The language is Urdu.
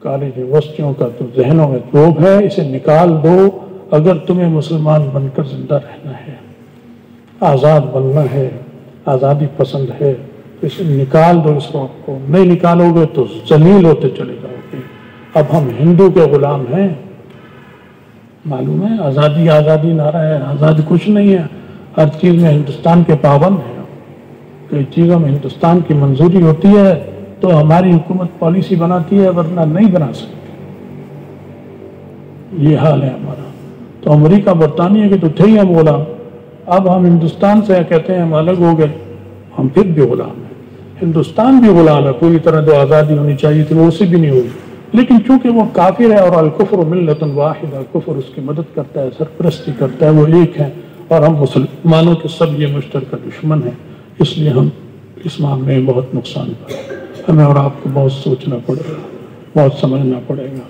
کالج یونیورسٹیوں کا تو ذہنوں میں روگ ہے، اسے نکال دو۔ اگر تمہیں مسلمان بن کر زندہ رہنا ہے، آزاد بننا ہے، آزادی پسند ہے، تو اسے نکال دو اس روگ کو۔ نہیں نکالو گے تو ذلیل ہوتے چلے جاؤ گے۔ اب ہم ہندو کے غلام ہیں، معلوم ہے؟ آزادی آزادی نعرہ ہے، آزادی کچھ نہیں ہے۔ ہر چیز میں ہندوستان کے پابند ہیں، کئی چیزوں میں ہندوستان کی منظوری ہوتی ہے تو ہماری حکومت پالیسی بناتی ہے، ورنہ نہیں بنا سکتی۔ یہ حال ہے ہمارا۔ تو امریکہ برطانیہ کے تو تھے ہی ہم غلام، اب ہم ہندوستان سے کہتے ہیں ہم الگ ہو گئے، ہم پھر بھی غلام ہیں۔ ہندوستان بھی غلام ہے، پوری طرح جو آزادی ہونی چاہیے تھی وہ اسے بھی نہیں ہوئی، لیکن چونکہ وہ کافر ہے اور الکفر ملت واحدہ، کفر اس کی مدد کرتا ہے، سرپرستی کرتا ہے، وہ ایک ہے، اور ہم مسلمانوں کے سب یہ مشترکہ دشمن ہیں، اس لیے ہم اس معاملے میں بہت نقصان پڑے، ہمیں اور آپ کو بہت سوچنا پڑے گا، بہت سمجھنا پڑے گا۔